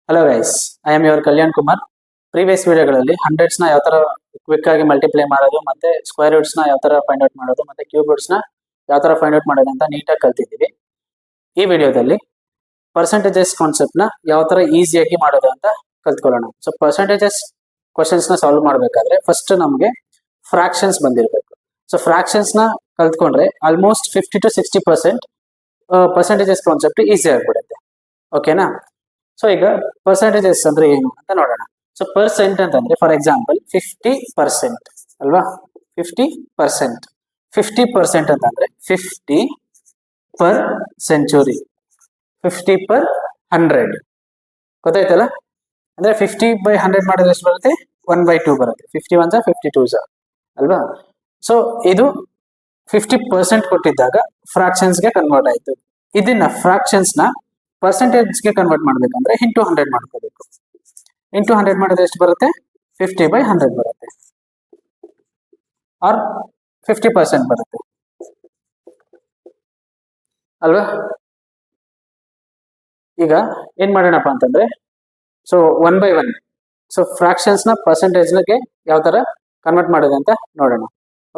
Hello guys, I am your Kalyan Kumar. Previous ವಿಡಿಯೋಗಳಲ್ಲಿ hundreds ನ ಯಾವ ತರ ಕ್ವಿಕ್ ಆಗಿ ಮಲ್ಟಿಪ್ಲೈ ಮಾಡೋದು, ಮತ್ತೆ ಸ್ಕ್ವೇರ್ ರೂಟ್ಸ್ ನ ಯಾವ ತರ ಫೈಂಡ್ ಔಟ್ ಮಾಡೋದು, ಮತ್ತೆ ಕ್ಯೂಬ್ ರೂಟ್ಸ್ ನ ಯಾವ ತರ ಫೈಂಡ್ ಔಟ್ ಮಾಡೋದು ಅಂತ ನೀಟಾಗಿ ಕಲ್ತಿದ್ದೀವಿ. ಈ ವಿಡಿಯೋದಲ್ಲಿ ಪರ್ಸೆಂಟೇಜಸ್ ಕಾನ್ಸೆಪ್ಟ್ ನ ಯಾವ ತರ ಈಸಿಯಾಗಿ ಮಾಡೋದು ಅಂತ ಕಲ್ತ್ಕೊಳ್ಳೋಣ. ಸೊ ಪರ್ಸೆಂಟೇಜಸ್ ಕ್ವಶನ್ಸ್ ನ ಸಾಲ್ವ್ ಮಾಡಬೇಕಾದ್ರೆ ಫಸ್ಟ್ ನಮಗೆ ಫ್ರಾಕ್ಷನ್ಸ್ ಬಂದಿರಬೇಕು. ಸೊ ಫ್ರಾಕ್ಷನ್ಸ್ ನ ಕಲ್ತ್ಕೊಂಡ್ರೆ almost 50 to 60% percentages concept easy ಆಗ್ಬಿಡುತ್ತೆ. ಓಕೆನಾ? ಸೊ ಈಗ ಪರ್ಸೆಂಟೇಜಸ್ ಅಂದ್ರೆ ಏನು ಅಂತ ನೋಡೋಣ. ಸೊ ಪರ್ಸೆಂಟ್ ಅಂತಂದ್ರೆ ಫಾರ್ ಎಕ್ಸಾಂಪಲ್ 50% ಅಲ್ವಾ? 50%. 50% ಅಂತಂದ್ರೆ 50 per century, 50 per 100. ಗೊತ್ತಾಯ್ತಲ್ಲ? ಅಂದ್ರೆ 50/100 ಮಾಡಿದ್ರೆ ಎಷ್ಟು ಬರುತ್ತೆ? 1/2 ಬರುತ್ತೆ. 50 1 52 ಅಲ್ವಾ? ಸೊ ಇದು 50% ಕೊಟ್ಟಿದ್ದಾಗ ಫ್ರಾಕ್ಷನ್ಸ್ ಗೆ ಕನ್ವರ್ಟ್ ಆಯ್ತು. ಇದನ್ನ ಫ್ರಾಕ್ಷನ್ಸ್ ನ ಪರ್ಸೆಂಟೇಜ್ ಗೆ ಕನ್ವರ್ಟ್ ಮಾಡ್ಬೇಕಂದ್ರೆ ಇಂಟು 100 ಮಾಡ್ಕೋಬೇಕು. ಇಂಟು 100 ಮಾಡಿದ್ರೆ ಎಷ್ಟು ಬರುತ್ತೆ? 50/100 ಬರುತ್ತೆ, ಆರ್ 50% ಬರುತ್ತೆ ಅಲ್ವಾ? ಈಗ ಏನ್ ಮಾಡೋಣಪ್ಪ ಅಂತಂದ್ರೆ, ಸೊ 1/1, ಸೊ ಫ್ರಾಕ್ಷನ್ಸ್ ನ ಪರ್ಸೆಂಟೇಜ್ ಗೆ ಯಾವ ತರ ಕನ್ವರ್ಟ್ ಮಾಡೋದು ಅಂತ ನೋಡೋಣ.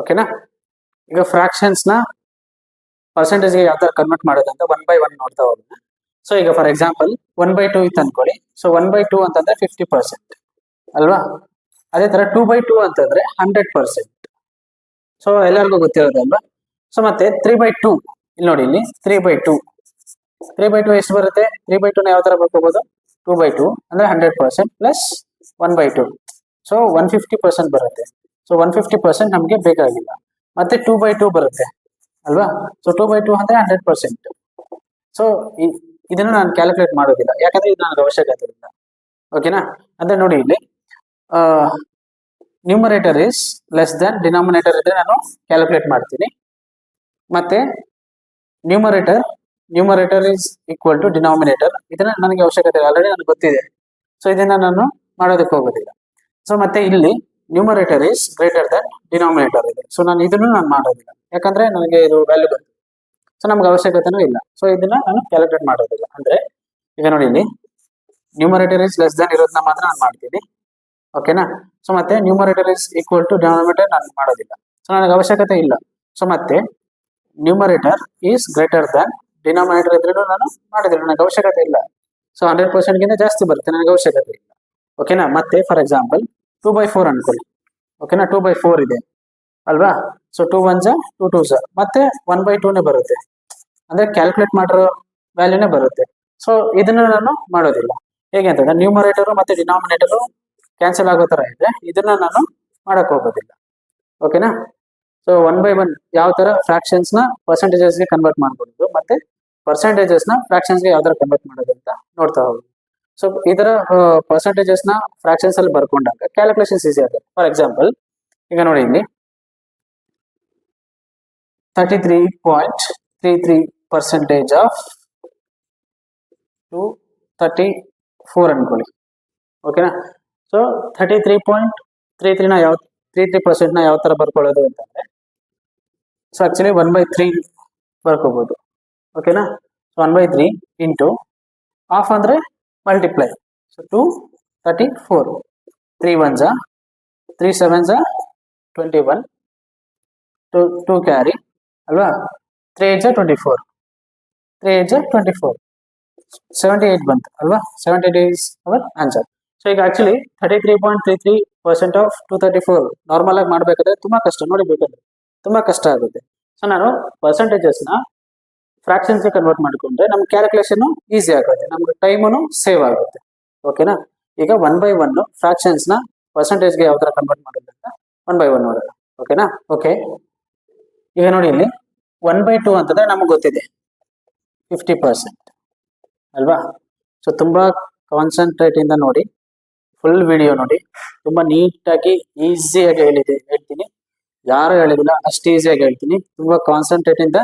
ಓಕೆನಾ? ಈಗ ಫ್ರಾಕ್ಷನ್ಸ್ ನ ಪರ್ಸೆಂಟೇಜ್ ಗೆ ಯಾವ ತರ ಕನ್ವರ್ಟ್ ಮಾಡೋದು ಅಂತ 1/1 ನೋಡ್ತಾ ಹೋಗೋಣ. ಸೊ ಈಗ ಫಾರ್ ಎಕ್ಸಾಂಪಲ್ 1/2 ಇತ್ತು ಅನ್ಕೊಳ್ಳಿ. ಸೊ 1/2 ಅಂತಂದ್ರೆ 50% ಅಲ್ವಾ? ಅದೇ ತರ 2/2 ಅಂತಂದ್ರೆ 100%. ಸೊ ಎಲ್ಲರಿಗೂ ಗೊತ್ತಿರೋದಲ್ವಾ? ಸೊ ಮತ್ತೆ 3/2 ಇಲ್ಲಿ ನೋಡಿ, ಇಲ್ಲಿ 3/2 ಎಷ್ಟು ಬರುತ್ತೆ? 3/2 ನ ಯಾವ ತರ ಬರ್ಕೋಬಹುದು? 2/2 ಅಂದ್ರೆ 100% ಪ್ಲಸ್ 1/2, ಸೊ 150% ಬರುತ್ತೆ. ಸೊ 150% ನಮ್ಗೆ ಬೇಕಾಗಿಲ್ಲ. ಮತ್ತೆ 2/2 ಬರುತ್ತೆ ಅಲ್ವಾ? ಸೊ 2/2 ಅಂದ್ರೆ 100%. ಸೊ ಇದನ್ನು ನಾನು ಕ್ಯಾಲ್ಕುಲೇಟ್ ಮಾಡೋದಿಲ್ಲ, ಯಾಕಂದ್ರೆ ಇದು ನನಗೆ ಅವಶ್ಯಕತೆ ಇಲ್ಲ. ಓಕೆನಾ? ಅಂದ್ರೆ ನೋಡಿ, ಇಲ್ಲಿ numerator is less than denominator ಇದ್ರೆ ನಾನು ಕ್ಯಾಲ್ಕುಲೇಟ್ ಮಾಡ್ತೀನಿ. ಮತ್ತೆ numerator is equal to denominator, ಇದನ್ನ ನನಗೆ ಅವಶ್ಯಕತೆ ಇಲ್ಲ, ಆಲ್ರೆಡಿ ನನಗೆ ಗೊತ್ತಿದೆ. ಸೊ ಇದನ್ನ ನಾನು ಮಾಡೋದಕ್ಕೆ ಹೋಗೋದಿಲ್ಲ. ಸೊ ಮತ್ತೆ ಇಲ್ಲಿ numerator is greater than denominator ಇದೆ. ಸೊ ನಾನು ಇದನ್ನು ಮಾಡೋದಿಲ್ಲ, ಯಾಕಂದ್ರೆ ನನಗೆ ಇದು ವ್ಯಾಲ್ಯೂ ಗೊತ್ತು. ಸೊ ನಮ್ಗೆ ಅವಶ್ಯಕತೆನೂ ಇಲ್ಲ. ಸೊ ಇದನ್ನ ನಾನು ಕ್ಯಾಲ್ಕುಲೇಟ್ ಮಾಡೋದಿಲ್ಲ. ಅಂದ್ರೆ ಈಗ ನೋಡಿ, ಇಲ್ಲಿ ನ್ಯೂಮರೇಟರ್ ಇಸ್ ಲೆಸ್ ದನ್ ಇರೋದನ್ನ ಮಾತ್ರ ನಾನು ಮಾಡ್ತೀನಿ. ಓಕೆನಾ? ಸೊ ಮತ್ತೆ numerator is equal to denominator ನಾನು ಮಾಡೋದಿಲ್ಲ. ಸೊ ನನಗೆ ಅವಶ್ಯಕತೆ ಇಲ್ಲ. ಸೊ ಮತ್ತೆ numerator is greater than denominator ಇದ್ರೂ ನಾನು ಮಾಡೋದಿಲ್ಲ, ನನಗೆ ಅವಶ್ಯಕತೆ ಇಲ್ಲ. ಸೊ 100% ಗಿಂತ ಜಾಸ್ತಿ ಬರುತ್ತೆ, ನನಗೆ ಅವಶ್ಯಕತೆ ಇಲ್ಲ. ಓಕೆನಾ? ಮತ್ತೆ ಫಾರ್ ಎಕ್ಸಾಂಪಲ್ 2/4 ಅನ್ಕೊಳ್ಳಿ. ಓಕೆನಾ? 2/4 ಇದೆ ಅಲ್ವಾ? ಸೊ 2 1 2 2 ಮತ್ತೆ 1/2 ಬರುತ್ತೆ, ಅಂದ್ರೆ ಕ್ಯಾಲ್ಕುಲೇಟ್ ಮಾಡಿರೋ ವ್ಯಾಲ್ಯೂನೇ ಬರುತ್ತೆ. ಸೊ ಇದನ್ನ ನಾನು ಮಾಡೋದಿಲ್ಲ. ಹೇಗೆ ಅಂತಂದ್ರೆ ನ್ಯೂಮರೇಟರ್ ಮತ್ತೆ ಡಿನಾಮಿನೇಟರ್ ಕ್ಯಾನ್ಸಲ್ ಆಗೋ ತರ ಇದೆ, ಇದನ್ನ ನಾನು ಮಾಡಕ್ ಹೋಗೋದಿಲ್ಲ. ಓಕೆನಾ? ಸೊ 1/1 ಯಾವ ತರ ಫ್ರಾಕ್ಷನ್ಸ್ ನ ಪರ್ಸೆಂಟೇಜಸ್ ಗೆ ಕನ್ವರ್ಟ್ ಮಾಡ್ಬೋದು, ಮತ್ತೆ ಪರ್ಸೆಂಟೇಜಸ್ ನ ಫ್ರಾಕ್ಷನ್ಸ್ ಗೆ ಯಾವ ತರ ಕನ್ವರ್ಟ್ ಮಾಡೋದು ಅಂತ ನೋಡ್ತಾ ಹೋಗೋದು. ಸೊ ಈ ತರ ಪರ್ಸೆಂಟೇಜಸ್ ನ ಫ್ರಾಕ್ಷನ್ಸ್ ಅಲ್ಲಿ ಬರ್ಕೊಂಡಾಗ ಕ್ಯಾಲ್ಕುಲೇಷನ್ಸ್ ಈಸಿ ಆಗುತ್ತೆ. ಫಾರ್ ಎಕ್ಸಾಂಪಲ್ ಈಗ ನೋಡಿ, ಇಲ್ಲಿ 33.33% ಆಫ್ 234 ಅನ್ಕೊಳ್ಳಿ. ಓಕೆನಾ? ಸೊ 33.33 ನ ಯಾವ 33% ನ ಯಾವ ತರ ಬರ್ಕೊಳ್ಳೋದು ಅಂತಂದ್ರೆ, ಸೊ ಆಕ್ಚುಲಿ 1/3 ಬರ್ಕೋಬಹುದು. ಓಕೆನಾ? ಸೊ 1/3 ಇಂಟು ಹಾಫ್ ಅಂದ್ರೆ ಮಲ್ಟಿಪ್ಲೈ. ಸೊ 234, 3 1 3 7 21, 2 ಕ್ಯಾರಿ ಅಲ್ವಾ? 3 8 24, 3 8 24, 78 ಬಂತು ಅಲ್ವಾ? 78 ಈಸ್ ಅವರ್ ಆನ್ಸರ್. ಸೊ ಈಗ ಆಕ್ಚುಲಿ 33.33% ಆಫ್ 234 ನಾರ್ಮಲ್ ಆಗಿ ಮಾಡ್ಬೇಕಾದ್ರೆ ತುಂಬಾ ಕಷ್ಟ, ನೋಡಿ ಬೇಕಾದ್ರೆ ತುಂಬಾ ಕಷ್ಟ ಆಗುತ್ತೆ. ಸೊ ನಾನು ಪರ್ಸೆಂಟೇಜಸ್ ನ ಫ್ರಾಕ್ಷನ್ಸ್ ಗೆ ಕನ್ವರ್ಟ್ ಮಾಡ್ಕೊಂಡ್ರೆ ನಮ್ಗೆ ಕ್ಯಾಲ್ಕುಲೇಷನ್ ಈಸಿ ಆಗುತ್ತೆ, ನಮ್ಗೆ ಟೈಮನು ಸೇವ್ ಆಗುತ್ತೆ. ಓಕೆನಾ? ಈಗ 1/1 ಫ್ರಾಕ್ಷನ್ಸ್ ನ ಪರ್ಸೆಂಟೇಜ್ ಗೆ ಯಾವ ತರ ಕನ್ವರ್ಟ್ ಮಾಡೋದು ಅಂತ 1/1 ನೋಡೋಣ. ಓಕೆನಾ? ಓಕೆ, ಈಗ ನೋಡಿ, ಇಲ್ಲಿ 1/2 ಅಂತಂದ್ರೆ ನಮಗೆ ಗೊತ್ತಿದೆ 50% ಅಲ್ವಾ? ಸೊ ತುಂಬಾ ಕಾನ್ಸಂಟ್ರೇಟ್ ಇಂದ ನೋಡಿ, ಫುಲ್ ವಿಡಿಯೋ ನೋಡಿ, ತುಂಬಾ ನೀಟಾಗಿ ಈಸಿಯಾಗಿ ಹೇಳ್ತೀನಿ. ಯಾರು ಹೇಳಿದಿಲ್ಲ, ಅಷ್ಟು ಈಸಿಯಾಗಿ ಹೇಳ್ತೀನಿ. ತುಂಬಾ ಕಾನ್ಸಂಟ್ರೇಟ್ ಇಂದ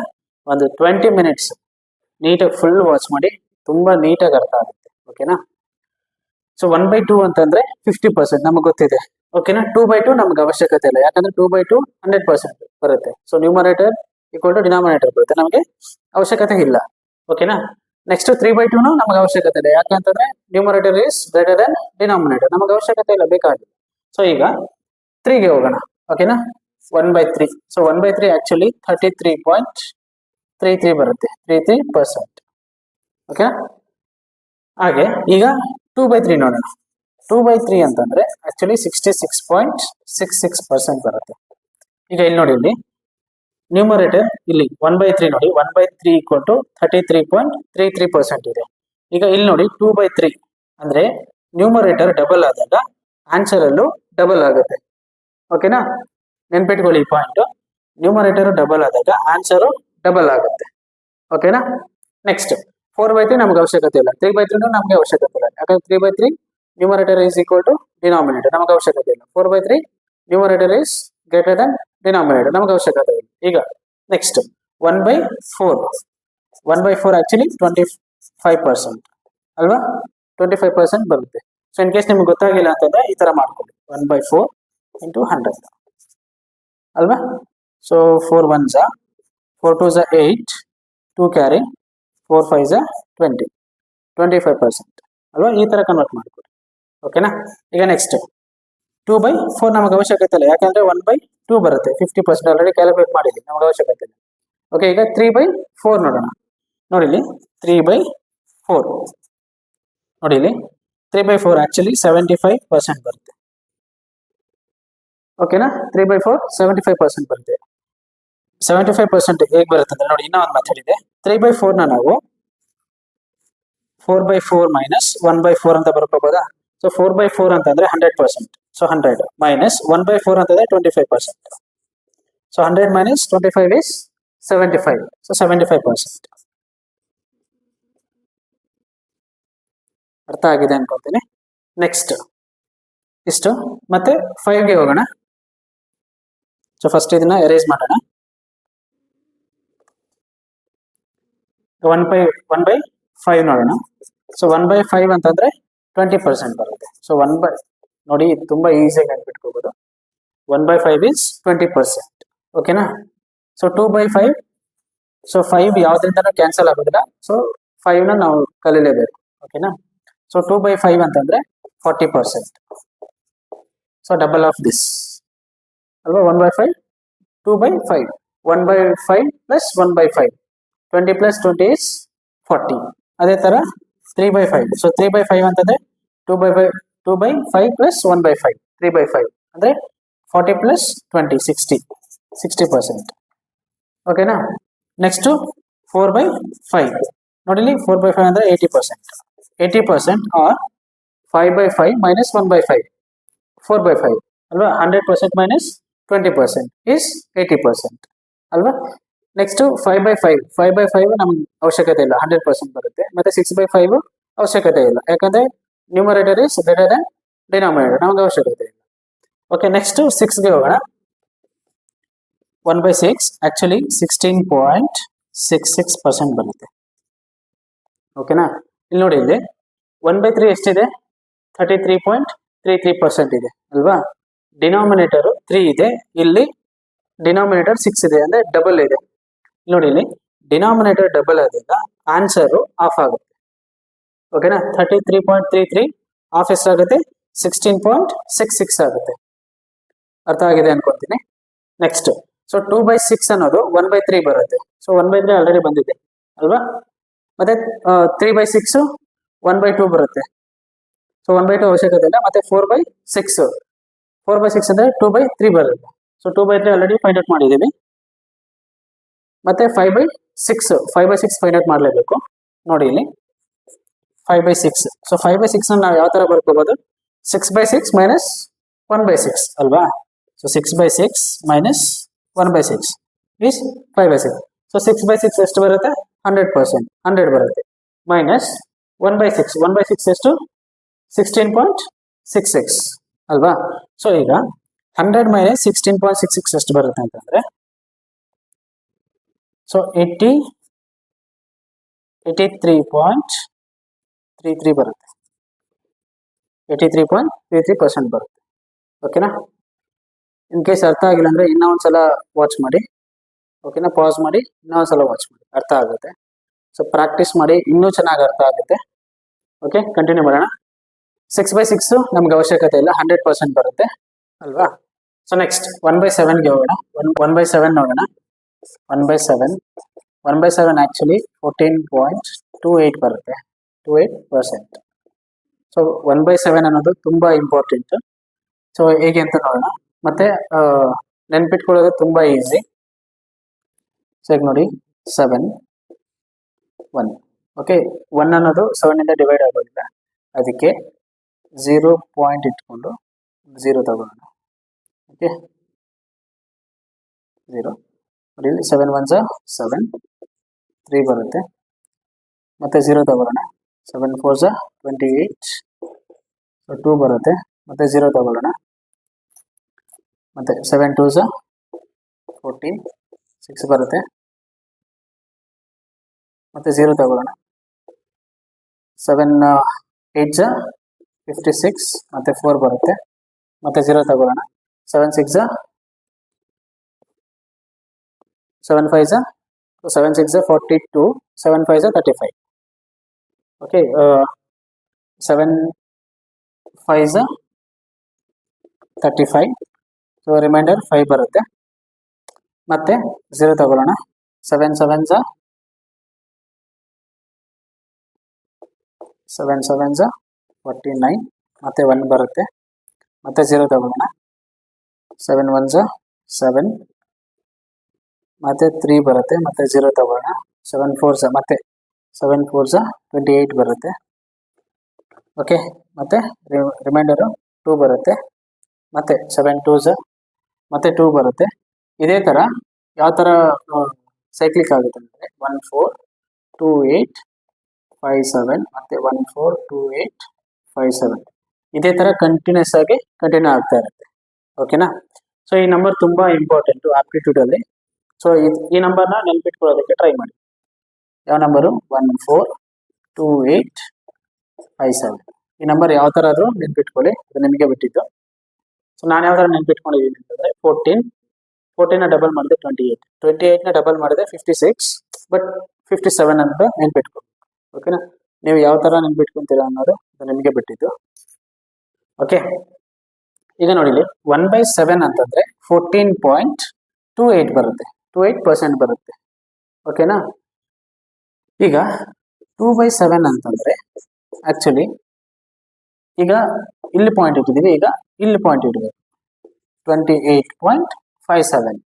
ಒಂದು 20 minutes ನೀಟಾಗಿ ಫುಲ್ ವಾಚ್ ಮಾಡಿ, ತುಂಬಾ ನೀಟಾಗಿ ಅರ್ಥ ಆಗುತ್ತೆ. ಓಕೆನಾ? ಸೊ 1/2 ಅಂತಂದ್ರೆ 50% ನಮಗೆ ಗೊತ್ತಿದೆ. ಓಕೆನಾ? 2/2 ನಮ್ಗೆ ಅವಶ್ಯಕತೆ ಇಲ್ಲ, ಯಾಕಂದ್ರೆ 2/2 100% ಬರುತ್ತೆ. So numerator equal to denominator ಬರುತ್ತೆ, ನಮಗೆ ಅವಶ್ಯಕತೆ ಇಲ್ಲ. ಓಕೆನಾ? ನೆಕ್ಸ್ಟ್ 3/2 ನಮಗೆ ಅವಶ್ಯಕತೆ ಇದೆ, ಯಾಕಂತಂದ್ರೆ numerator is greater than denominator, ನಮಗೆ ಅವಶ್ಯಕತೆ ಇಲ್ಲ, ಬೇಕಾಗಿಲ್ಲ. ಸೊ ಈಗ 3ಗೆ ಹೋಗೋಣ. ಓಕೆನಾ, 1/3. ಸೊ 1/3 ಆಕ್ಚುಲಿ 33.33 ಬರುತ್ತೆ, 33%. ಓಕೆ, ಹಾಗೆ ಈಗ 2/3 ನೋಡೋಣ. 2/3 ಅಂತಂದ್ರೆ ಆಕ್ಚುಲಿ 66.66% ಬರುತ್ತೆ. ಈಗ ಇಲ್ಲಿ ನೋಡಿ, ಇಲ್ಲಿ ನ್ಯೂಮರೇಟರ್ ಇಲ್ಲಿ 1/3 ನೋಡಿ, 1/3 ಈಕ್ವಲ್ ಟು 33.33% ಇದೆ. ಈಗ ಇಲ್ಲಿ ನೋಡಿ 2/3 ಅಂದ್ರೆ ನ್ಯೂಮರೇಟರ್ ಡಬಲ್ ಆದಾಗ ಆನ್ಸರ್ ಅಲ್ಲೂ ಡಬಲ್ ಆಗುತ್ತೆ. ಓಕೆನಾ, ನೆನ್ಪಿಟ್ಕೊಳ್ಳಿ ಈ ಪಾಯಿಂಟ್, ನ್ಯೂಮರೇಟರ್ ಡಬಲ್ ಆದಾಗ ಆನ್ಸರ್ ಡಬಲ್ ಆಗುತ್ತೆ. ಓಕೆನಾ, ನೆಕ್ಸ್ಟ್ 4/3 ನಮ್ಗೆ ಅವಶ್ಯಕತೆ ಇಲ್ಲ, 3/3 ನಮ್ಗೆ ಅವಶ್ಯಕತೆ ಇಲ್ಲ, ಯಾಕಂದ್ರೆ 3/3 numerator is equal to denominator, ನಮಗೆ ಅವಶ್ಯಕತೆ ಇಲ್ಲ. 4/3 numerator is greater than denominator, ನಮಗೆ ಅವಶ್ಯಕತೆ ಇಲ್ಲ. ಈಗ ನೆಕ್ಸ್ಟ್ 1/4. 1/4 ಆಕ್ಚುಲಿ 25% ಅಲ್ವಾ, 25% ಬರುತ್ತೆ. ಸೊ ಇನ್ ಕೇಸ್ ನಿಮ್ಗೆ ಗೊತ್ತಾಗಿಲ್ಲ ಅಂತಂದ್ರೆ ಈ ತರ ಮಾಡ್ಕೊಳ್ಳಿ, 1/4 into 100 ಅಲ್ವಾ. So 4 1s 4 2s 8, 2 carry, 4 5s 20, 25% ಅಲ್ವಾ, ಈ ತರ ಕನ್ವರ್ಟ್ ಮಾಡ್ಕೊಳ್ಳಿ. ಓಕೆನಾ, ಈಗ ನೆಕ್ಸ್ಟ್ 2/4 ನಮಗೆ ಅವಶ್ಯಕತೆ ಇಲ್ಲ, ಯಾಕಂದ್ರೆ 1/2 ಬರುತ್ತೆ, 50% ಆಲ್ರೆಡಿ ಕ್ಯಾಲ್ಕುಲೇಟ್ ಮಾಡಿದ್ವಿ, ನಮಗೆ ಅವಶ್ಯಕತೆ ಇಲ್ಲ. ಓಕೆ, ಈಗ 3/4 ನೋಡೋಣ. ನೋಡಿ ಇಲ್ಲಿ 3/4 ನೋಡಿ, ಇಲ್ಲಿ 3/4 ಆಕ್ಚುಲಿ 75% ಬರುತ್ತೆ. ಓಕೆನಾ, 3/4 75% ಬರುತ್ತೆ. 75% ಹೇಗೆ ಬರುತ್ತೆ ಅಂದ್ರೆ ನೋಡಿ, ಇನ್ನೂ ಒಂದು ಮೆಥಡ್ ಇದೆ. 3/4 ನಾವು 4/4 ಮೈನಸ್ 1/4 ಅಂತ ಬರ್ಕೋಬೋದಾ. ಸೊ 4/4 ಅಂತಂದ್ರೆ 100%, ಸೊ 100 ಮೈನಸ್ 1/4 ಅಂತಂದ್ರೆ 25%. So 100 minus 25 is 75, so 75%. ಅರ್ಥ ಆಗಿದೆ ಅನ್ಕೊಳ್ತೀನಿ. ನೆಕ್ಸ್ಟ್ ಇಷ್ಟು, ಮತ್ತೆ 5ಗೆ ಹೋಗೋಣ. ಸೊ ಫಸ್ಟ್ ಇದನ್ನ ಎರೇಸ್ ಮಾಡೋಣ. 1/5 ನೋಡೋಣ. ಸೊ 1/5 ಅಂತಂದ್ರೆ 20% ಬರುತ್ತೆ. ಸೊ ನೋಡಿ, ತುಂಬಾ ಈಸಿಯಾಗಿ ನೆನ್ಪಿಟ್ಕೋಬಹುದು. 1/5 is 20%. ಓಕೆನಾ, ಸೊ 2/5, ಸೊ 5 ಯಾವ್ದ್ರಿಂದನೂ ಕ್ಯಾನ್ಸಲ್ ಆಗೋದಿಲ್ಲ, ಸೊ 5ನ ನಾವು ಕಲೀಲೇಬೇಕು. ಓಕೆನಾ, ಸೊ 2/5 ಅಂತಂದ್ರೆ 40%. ಸೊ ಡಬಲ್ ಆಫ್ ದಿಸ್ ಅಲ್ವಾ, 1/5 2/5, 1/5 ಪ್ಲಸ್ 1/5, 20 ಪ್ಲಸ್ 20 is 40. ಅದೇ ತರ 3/5, ಸೊ 3/5 ಅಂತಂದ್ರೆ 2/5 ಪ್ಲಸ್ 1/5, 3/5 ಅಂದ್ರೆ 40 ಪ್ಲಸ್ 20 60%. ಓಕೆನಾ, ನೆಕ್ಸ್ಟ್ 4/5 ನೋಡಿ, 4/5 ಅಂದ್ರೆ 80% ಆರ್ 5/5 ಮೈನಸ್ 1/5, 4/5 ಅಲ್ವಾ. 100% ಮೈನಸ್ 20% is 80% ಅಲ್ವಾ. ನೆಕ್ಸ್ಟ್ 5/5 ನಮ್ಗೆ ಅವಶ್ಯಕತೆ ಇಲ್ಲ, 100% ಬರುತ್ತೆ. ಮತ್ತೆ 6/5 ಅವಶ್ಯಕತೆ ಇಲ್ಲ, ಯಾಕಂದ್ರೆ numerator is greater than denominator, ನಮ್ಗೆ ಅವಶ್ಯಕತೆ ಇಲ್ಲ. ಓಕೆ, ನೆಕ್ಸ್ಟ್ 6ಗೆ ಹೋಗೋಣ. 1/6 ಆಕ್ಚುಲಿ 16.66% ಬರುತ್ತೆ. ಓಕೆನಾ, ಇಲ್ಲಿ ನೋಡಿ, ಇಲ್ಲಿ 1/3 ಎಷ್ಟಿದೆ, 33.33% ಇದೆ ಅಲ್ವಾ. ಡಿನಾಮಿನೇಟರ್ 3 ಇದೆ, ಇಲ್ಲಿ ಡಿನಾಮಿನೇಟರ್ 6 ಇದೆ, ಅಂದ್ರೆ ಡಬಲ್ ಇದೆ. ನೋಡಿ, ಇಲ್ಲಿ ಡಿನಾಮಿನೇಟರ್ ಡಬಲ್ ಆದಾಗ ಆನ್ಸರ್ ಆಫ್ ಆಗುತ್ತೆ. ಓಕೆನಾ, 33.33 ಆಫ್ ಎಷ್ಟಾಗುತ್ತೆ, 16.66 ಆಗುತ್ತೆ. ಅರ್ಥ ಆಗಿದೆ ಅನ್ಕೊಂತೀನಿ. ನೆಕ್ಸ್ಟ್, ಸೊ 2/6 ಅನ್ನೋದು 1/3 ಬರುತ್ತೆ. ಸೊ 1/3 ಆಲ್ರೆಡಿ ಬಂದಿದೆ ಅಲ್ವಾ. ಮತ್ತೆ 3/6 1/2 ಬರುತ್ತೆ. ಸೊ 1/2 ಅವಶ್ಯಕತೆ ಇಲ್ಲ. ಮತ್ತೆ 4/6 ಅಂದ್ರೆ 2/3 ಬರುತ್ತೆ. ಸೊ 2/3 ಆಲ್ರೆಡಿ ಫೈಂಡ್ ಔಟ್ ಮಾಡಿದ್ದೀವಿ. ಮತ್ತೆ 5/6 ಫೈಂಡ್ ಔಟ್ ಮಾಡಲೇಬೇಕು. ನೋಡಿ, ಇಲ್ಲಿ 5/6. ಸೊ 5/6 ನಾವು ಯಾವ ತರ ಬರ್ಕೋಬಹುದು, 6/6 ಮೈನಸ್ 1/6 ಅಲ್ವಾ. So 6/6 minus 1/6 is 5/6. ಸೊ 6/6 ಎಷ್ಟು ಬರುತ್ತೆ, 100%, 100 ಬರುತ್ತೆ. ಮೈನಸ್ 1/6 ಎಷ್ಟು, 16.66 ಅಲ್ವಾ. ಸೊ ಈಗ 100 ಮೈನಸ್ 16.66 ಎಷ್ಟು ಬರುತ್ತೆ ಅಂತಂದ್ರೆ, ಸೊ 83.33 ಬರುತ್ತೆ. 83.33% ಬರುತ್ತೆ. ಓಕೆನಾ. ಇನ್ ಕೇಸ್ ಅರ್ಥ ಆಗಿಲ್ಲ ಅಂದ್ರೆ ಇನ್ನೂ ಒಂದ್ಸಲ ವಾಚ್ ಮಾಡಿ. ಓಕೆನಾ, ಪಾಸ್ ಮಾಡಿ ಇನ್ನೂ ಒಂದ್ಸಲ ವಾಚ್ ಮಾಡಿ, ಅರ್ಥ ಆಗುತ್ತೆ. ಸೊ ಪ್ರಾಕ್ಟೀಸ್ ಮಾಡಿ ಇನ್ನೂ ಚೆನ್ನಾಗಿ ಅರ್ಥ ಆಗುತ್ತೆ. ಓಕೆ, ಕಂಟಿನ್ಯೂ ಮಾಡೋಣ. 6/6 ನಮ್ಗೆ ಅವಶ್ಯಕತೆ ಇಲ್ಲ, 100% ಬರುತ್ತೆ ಅಲ್ವಾ. ಸೊ ನೆಕ್ಸ್ಟ್ 1/7ಗೆ ಹೋಗೋಣ. 1/7 ನೋಡೋಣ. 1/7 ಆಕ್ಚುಲಿ 14.28 ಬರುತ್ತೆ, 28%. ಸೊ 1/7 ಅನ್ನೋದು ತುಂಬಾ ಇಂಪಾರ್ಟೆಂಟ್. ಸೊ ಹೇಗೆ ಅಂತ ನೋಡೋಣ. ಮತ್ತೆ ನೆನ್ಪಿಟ್ಕೊಳ್ಳೋದು ತುಂಬಾ ಈಸಿ. ಸೊ ಈಗ ನೋಡಿ 7 1. ಓಕೆ, 1 ಅನ್ನೋದು 7 ಇಂದ ಡಿವೈಡ್ ಆಗೋದಿಲ್ಲ, ಅದಕ್ಕೆ 0 ಪಾಯಿಂಟ್ ಇಟ್ಕೊಂಡು 0 ತಗೊಳ್ಳೋಣ. ಓಕೆ, 0 ನೋಡಿ, 7 1 7, 3 ಬರುತ್ತೆ. ಮತ್ತೆ 0 ತಗೊಳ್ಳೋಣ. 7 4 28, 2 ಬರುತ್ತೆ. ಮತ್ತೆ 0 ತಗೊಳ್ಳೋಣ. ಮತ್ತೆ 7 2 14, 6 ಬರುತ್ತೆ. ಮತ್ತೆ 0 ತಗೊಳ್ಳೋಣ. 7 8 56, ಮತ್ತೆ 4 ಬರುತ್ತೆ. ಮತ್ತೆ 0 ತಗೊಳ್ಳೋಣ. 7 6 7 5 7 6 42, 7 5 35. ಓಕೆ, 7 5 35. ಸೊ ರಿಮೈಂಡರ್ 5 ಬರುತ್ತೆ. ಮತ್ತೆ 0 ತಗೊಳ್ಳೋಣ. 7 7 49, ಮತ್ತೆ 1 ಬರುತ್ತೆ. ಮತ್ತೆ 0 ತಗೊಳ್ಳೋಣ. 7 1 7, ಮತ್ತೆ 3 ಬರುತ್ತೆ. ಮತ್ತೆ 0 ತಗೊಳ್ಳೋಣ. 7 4 ಮತ್ತೆ 7 4 28 ಬರುತ್ತೆ. ಓಕೆ, ಮತ್ತೆ ರಿಮೈಂಡರು 2 ಬರುತ್ತೆ. ಮತ್ತೆ 7 2 ಮತ್ತೆ 2 ಬರುತ್ತೆ. ಇದೇ ಥರ ಯಾವ ಥರ ಸೈಕ್ಲಿಕ್ ಆಗುತ್ತೆ ಅಂದರೆ 1 4 2 8 5 7, ಮತ್ತೆ 1 4 2 8 5 7. ಇದೇ ಥರ ಕಂಟಿನ್ಯೂಸ್ ಆಗಿ ಕಂಟಿನ್ಯೂ ಆಗ್ತಾ ಇರುತ್ತೆ. ಓಕೆನಾ. ಸೊ ಈ ನಂಬರ್ ತುಂಬ ಇಂಪಾರ್ಟೆಂಟು ಆಪ್ಟಿಟ್ಯೂಡಲ್ಲಿ. ಸೊ ಈ ನಂಬರ್ನ ನೆನ್ಪಿಟ್ಕೊಳ್ಳೋದಕ್ಕೆ ಟ್ರೈ ಮಾಡಿ. ಯಾವ ನಂಬರು? 1 4 2 8 5 7. ಈ ನಂಬರ್ ಯಾವ ಥರ ಆದರೂ ನೆನ್ಪಿಟ್ಕೊಳ್ಳಿ, ಅದು ನಿಮಗೆ ಬಿಟ್ಟಿದ್ದು. ಸೊ ನಾನು ಯಾವ ಥರ ನೆನ್ಪಿಟ್ಕೊಂಡಿದ್ದೀನಿ ಅಂತಂದರೆ 14ನ ಡಬಲ್ ಮಾಡಿದೆ 28, 28ನ ಡಬಲ್ ಮಾಡಿದೆ 56, ಬಟ್ 57 ಅಂತ ನೆನ್ಪಿಟ್ಕೊ. ಓಕೆನಾ. ನೀವು ಯಾವ ಥರ ನೆನ್ಪಿಟ್ಕೊತೀರಾ ಅನ್ನೋದು ಅದು ನಿಮಗೆ ಬಿಟ್ಟಿದ್ದು. ಓಕೆ, ಈಗ ನೋಡಿ 1/7 ಅಂತಂದರೆ 14.28 ಬರುತ್ತೆ, 28% ಬರುತ್ತೆ. ಓಕೆನಾ. ಈಗ 2/7 ಅಂತಂದರೆ ಆ್ಯಕ್ಚುಲಿ ಈಗ ಇಲ್ಲಿ ಪಾಯಿಂಟ್ ಇಟ್ಟಿದ್ದೀವಿ, ಈಗ ಇಲ್ಲಿ ಪಾಯಿಂಟ್ ಇಡಬೇಕು. 28.57,